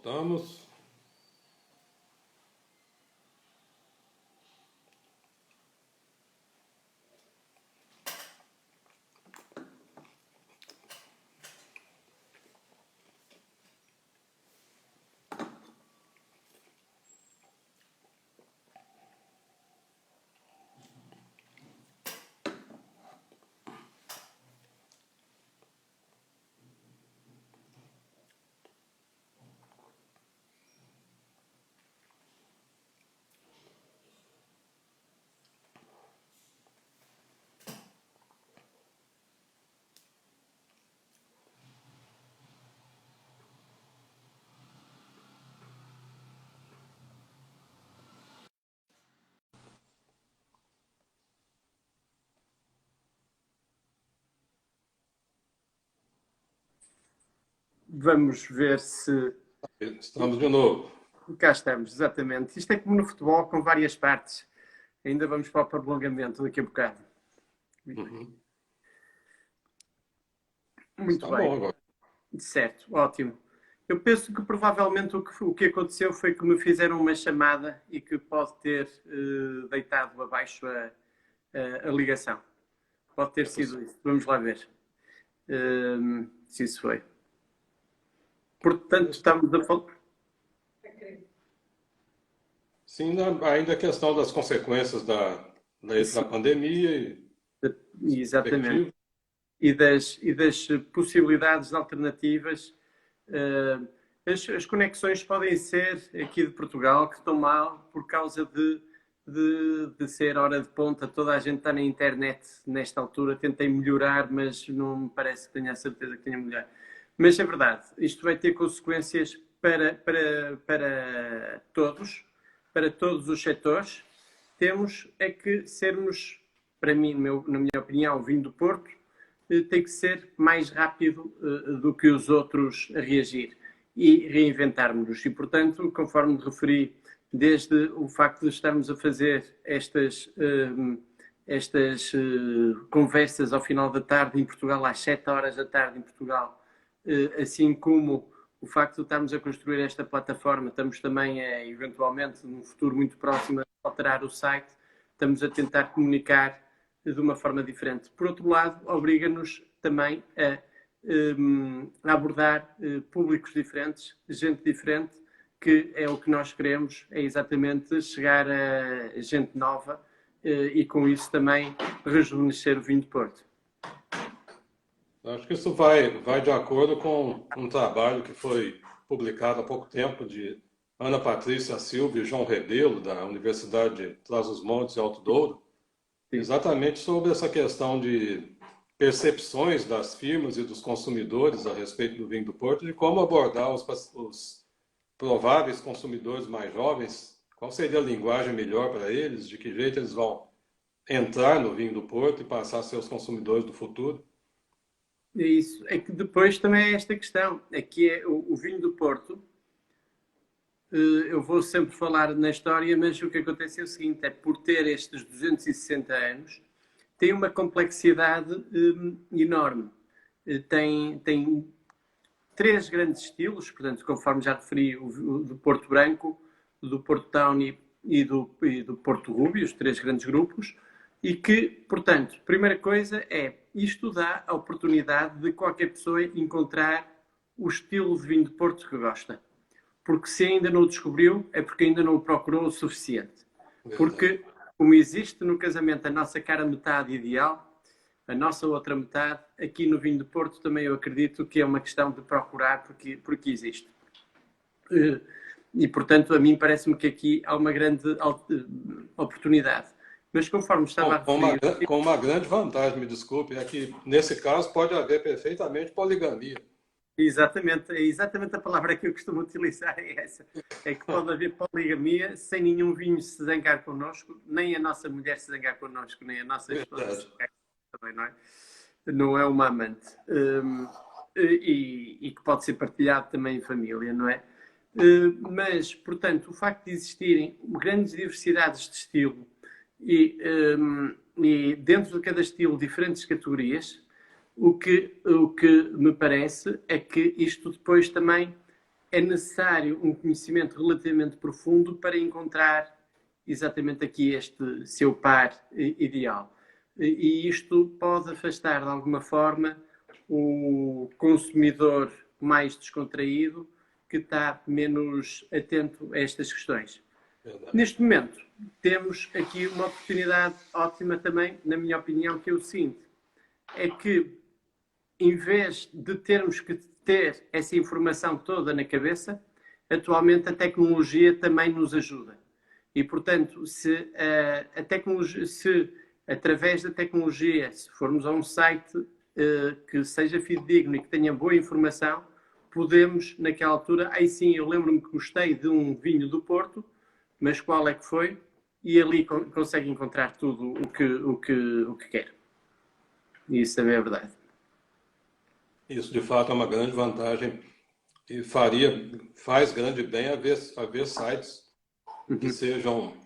Voltamos. Vamos ver se... Estamos de novo. Cá estamos, exatamente. Isto é como no futebol, com várias partes. Ainda vamos para o prolongamento daqui a bocado. Uhum. Muito Está bem. bom agora. Certo, ótimo. Eu penso que provavelmente o que aconteceu foi que me fizeram uma chamada e que pode ter deitado abaixo a ligação. Pode ter sido isso. Vamos lá ver se isso foi. Portanto, estamos a falar... Sim, ainda a questão das consequências da pandemia e Exatamente. E das possibilidades alternativas. As conexões podem ser aqui de Portugal, que estão mal por causa de ser hora de ponta. Toda a gente está na internet nesta altura. Tentei melhorar, mas não me parece que tenha a certeza que tenha melhor. Mas é verdade, isto vai ter consequências para todos os setores. Temos é que sermos, para mim, na minha opinião, o vinho do Porto tem que ser mais rápido do que os outros a reagir e reinventarmos-nos. E, portanto, conforme referi, desde o facto de estarmos a fazer estas conversas ao final da tarde em Portugal, às 7 horas da tarde em Portugal, assim como o facto de estarmos a construir esta plataforma, estamos também a, eventualmente, num futuro muito próximo, a alterar o site, estamos a tentar comunicar de uma forma diferente. Por outro lado, obriga-nos também a abordar públicos diferentes, gente diferente, que é o que nós queremos, é exatamente chegar a gente nova e com isso também rejuvenescer o vinho de Porto. Acho que isso vai de acordo com um trabalho que foi publicado há pouco tempo de Ana Patrícia Silva e João Rebelo, da Universidade de Trás-os-Montes e Alto Douro, exatamente sobre essa questão de percepções das firmas e dos consumidores a respeito do vinho do Porto e como abordar os prováveis consumidores mais jovens, qual seria a linguagem melhor para eles, de que jeito eles vão entrar no vinho do Porto e passar a ser os consumidores do futuro. Isso, é que depois também é esta questão, é que é o vinho do Porto, eu vou sempre falar na história, mas o que acontece é o seguinte, é por ter estes 260 anos, tem uma complexidade enorme. Tem 3 grandes estilos, portanto, conforme já referi, o do Porto Branco, do Porto Tawny e do Porto Rubio, os 3 grandes grupos, e que, portanto, primeira coisa é, isto dá a oportunidade de qualquer pessoa encontrar o estilo de vinho de Porto que gosta. Porque se ainda não o descobriu, é porque ainda não o procurou o suficiente. Porque, como existe no casamento a nossa cara metade ideal, a nossa outra metade, aqui no vinho de Porto também eu acredito que é uma questão de procurar porque existe. E, portanto, a mim parece-me que aqui há uma grande oportunidade. Mas conforme estava a referir... Com uma grande vantagem, me desculpe, é que nesse caso pode haver perfeitamente poligamia. Exatamente, é exatamente a palavra que eu costumo utilizar, é essa. É que pode haver poligamia sem nenhum vinho se zangar connosco, nem a nossa mulher se zangar connosco, nem a nossa esposa se zangar connosco também, não é? Não é uma amante. E que pode ser partilhado também em família, não é? Mas, portanto, o facto de existirem grandes diversidades de estilo e dentro de cada estilo diferentes categorias, o que me parece é que isto depois também é necessário um conhecimento relativamente profundo para encontrar exatamente aqui este seu par ideal. E isto pode afastar de alguma forma o consumidor mais descontraído que está menos atento a estas questões. Verdade. Neste momento, temos aqui uma oportunidade ótima também, na minha opinião, que é o seguinte, é que em vez de termos que ter essa informação toda na cabeça, atualmente a tecnologia também nos ajuda. E, portanto, se através da tecnologia, se formos a um site que seja fidedigno e que tenha boa informação, podemos, naquela altura, aí sim, eu lembro-me que gostei de um vinho do Porto, mas qual é que foi? E ali consegue encontrar tudo o que quer. E isso também é verdade. Isso, de fato, é uma grande vantagem e faz grande bem haver sites que sejam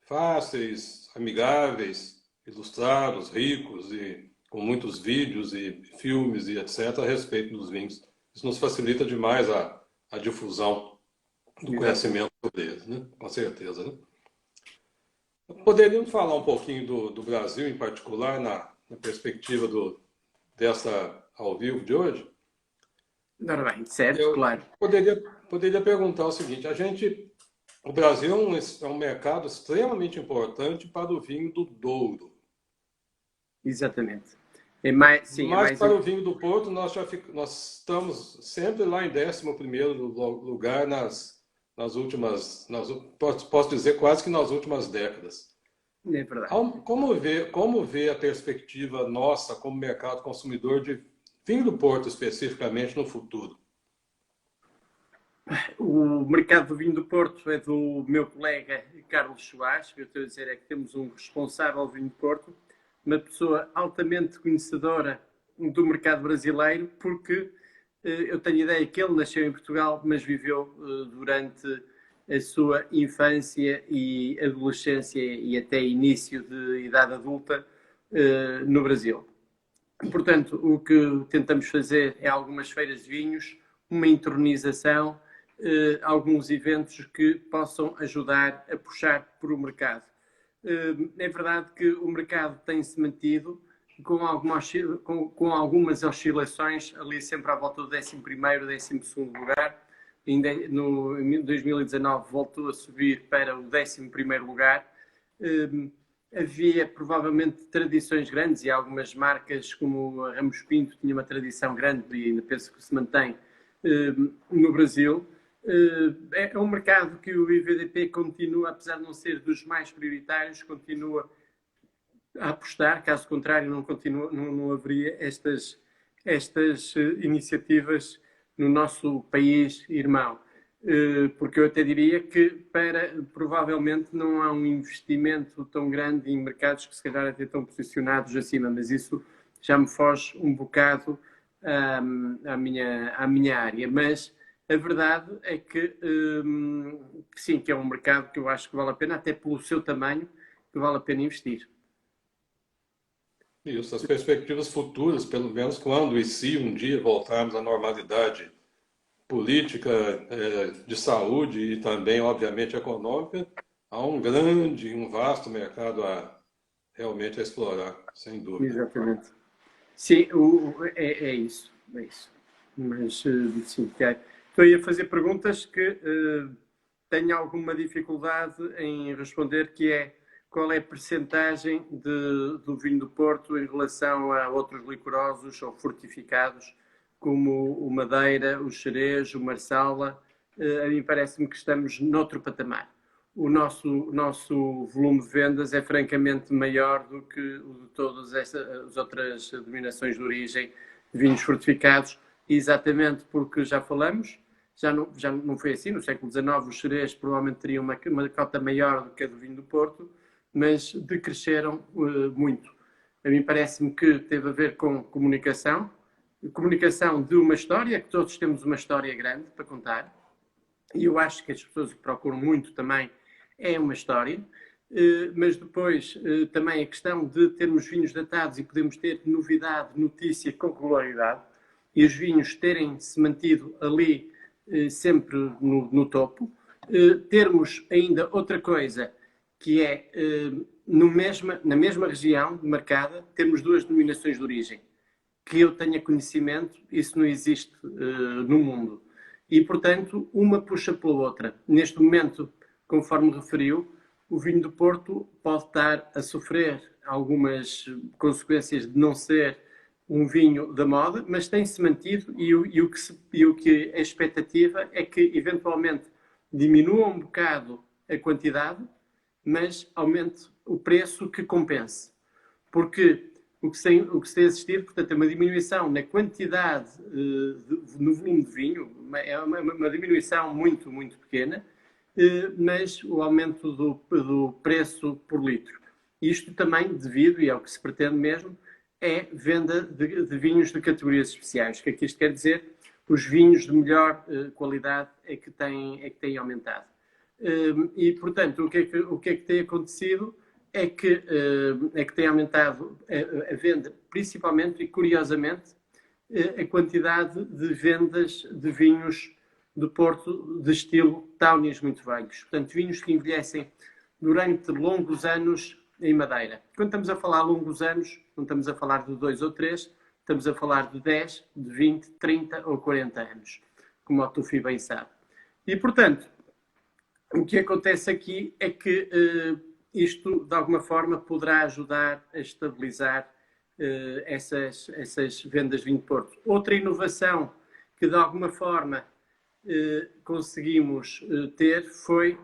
fáceis, amigáveis, ilustrados, ricos e com muitos vídeos e filmes e etc. a respeito dos vinhos. Isso nos facilita demais a difusão do conhecimento sobre eles, né? Com certeza, né? Poderíamos falar um pouquinho do Brasil em particular na perspectiva dessa ao vivo de hoje? Ora bem, certo, Eu claro. poderia perguntar o seguinte: o Brasil é um mercado extremamente importante para o vinho do Douro. Exatamente. Mas para o vinho do Porto, nós estamos sempre lá em 11º lugar posso dizer quase que nas últimas décadas. É verdade. Como vê a perspectiva nossa como mercado consumidor de vinho do Porto especificamente no futuro? O mercado do vinho do Porto é do meu colega Carlos Soares. O que eu estou a dizer é que temos um responsável do vinho do Porto, uma pessoa altamente conhecedora do mercado brasileiro, porque eu tenho a ideia que ele nasceu em Portugal, mas viveu durante a sua infância e adolescência e até início de idade adulta no Brasil. Portanto, o que tentamos fazer é algumas feiras de vinhos, uma entronização, alguns eventos que possam ajudar a puxar por o mercado. É verdade que o mercado tem-se mantido com algumas oscilações, ali sempre à volta do 11º, 12º lugar. Em 2019 voltou a subir para o 11º lugar. Havia provavelmente tradições grandes e algumas marcas como a Ramos Pinto tinha uma tradição grande e ainda penso que se mantém no Brasil. É um mercado que o IVDP continua, apesar de não ser dos mais prioritários, continua a apostar, caso contrário não haveria estas iniciativas no nosso país irmão. Porque eu até diria que provavelmente não há um investimento tão grande em mercados que se calhar até estão posicionados acima, mas isso já me foge um bocado à minha área. Mas a verdade é que sim, que é um mercado que eu acho que vale a pena, até pelo seu tamanho, que vale a pena investir. Isso, as perspectivas futuras, pelo menos quando e se um dia voltarmos à normalidade política, de saúde e também, obviamente, econômica, há um vasto mercado realmente a explorar, sem dúvida. Exatamente. Sim, é isso. Mas, sim, estou a fazer perguntas que tenho alguma dificuldade em responder, que é qual é a percentagem do vinho do Porto em relação a outros licorosos ou fortificados, como o Madeira, o Xerez, o Marsala. A mim parece-me que estamos noutro patamar. O nosso volume de vendas é francamente maior do que o de todas as outras denominações de origem de vinhos fortificados, exatamente porque já falamos, já não foi assim. No século XIX, os Xerez provavelmente teriam uma cota maior do que a do vinho do Porto, mas decresceram muito. A mim parece-me que teve a ver com comunicação de uma história, que todos temos uma história grande para contar, e eu acho que as pessoas que procuram muito também é uma história, mas depois também a questão de termos vinhos datados e podemos ter novidade, notícia com regularidade, e os vinhos terem-se mantido ali sempre no topo. Termos ainda outra coisa, que é, na mesma região marcada, termos duas denominações de origem. Que eu tenha conhecimento, isso não existe no mundo. E, portanto, uma puxa pela outra. Neste momento, conforme referiu, o vinho do Porto pode estar a sofrer algumas consequências de não ser um vinho da moda, mas tem-se mantido e o que a expectativa é que, eventualmente, diminua um bocado a quantidade, mas aumente o preço que compense. Porque o que se tem assistido, portanto, é uma diminuição na quantidade, no volume de vinho, é uma diminuição muito, muito pequena, mas o aumento do preço por litro. Isto também devido, e é o que se pretende mesmo, é venda de vinhos de categorias especiais. O que é que isto quer dizer? Os vinhos de melhor qualidade é que têm aumentado. E, portanto, o que é que tem acontecido é que tem aumentado a venda, principalmente e curiosamente, a quantidade de vendas de vinhos do Porto de estilo Tawnis muito velhos. Portanto, vinhos que envelhecem durante longos anos em madeira. Quando estamos a falar longos anos, não estamos a falar de 2 ou 3, estamos a falar de 10, de 20, 30 ou 40 anos, como a Tufi bem sabe. E, portanto, o que acontece aqui é que isto, de alguma forma, poderá ajudar a estabilizar essas vendas de vinho de Porto. Outra inovação que, de alguma forma, conseguimos ter foi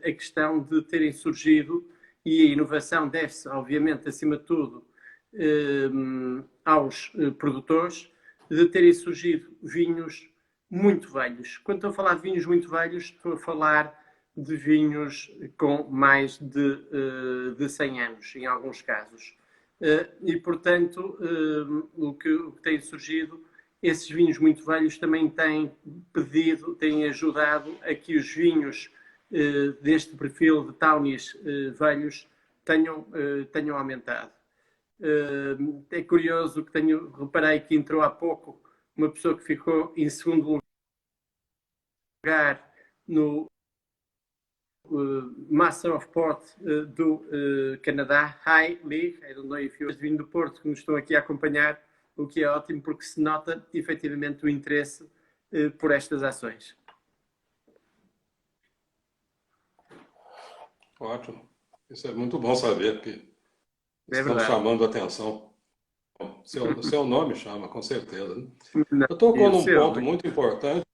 a questão de terem surgido, e a inovação deve-se, obviamente, acima de tudo, aos produtores, de terem surgido vinhos muito velhos. Quando estou a falar de vinhos muito velhos, estou a falar de vinhos com mais de 100 anos, em alguns casos. E, portanto, o que tem surgido, esses vinhos muito velhos também têm ajudado a que os vinhos deste perfil de Tawnis velhos tenham aumentado. É curioso que reparei que entrou há pouco uma pessoa que ficou em segundo lugar no Master of Port do Canadá, High League, I don't know if you vindo do Porto, que nos estão aqui a acompanhar, o que é ótimo porque se nota efetivamente o interesse por estas ações. Ótimo. Isso é muito bom saber que É estão verdade. chamando a atenção. Seu nome chama, com certeza. Né? Não, Eu tocou e o num seu, ponto né? muito importante.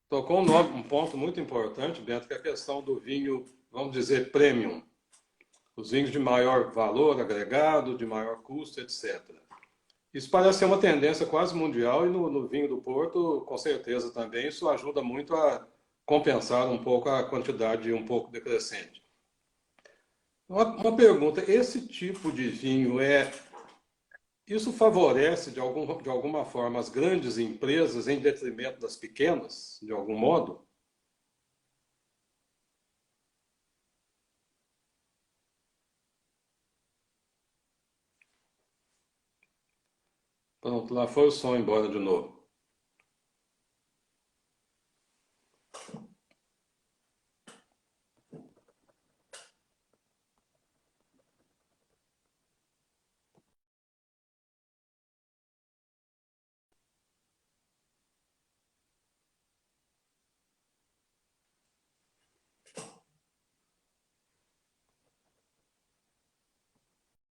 Tocou um ponto muito importante, Beto, que é a questão do vinho, vamos dizer, premium. Os vinhos de maior valor agregado, de maior custo, etc. Isso parece ser uma tendência quase mundial e no vinho do Porto, com certeza também, isso ajuda muito a compensar um pouco a quantidade um pouco decrescente. Uma pergunta, esse tipo de vinho isso favorece de alguma forma as grandes empresas em detrimento das pequenas, de algum modo? Pronto, lá foi o som embora de novo.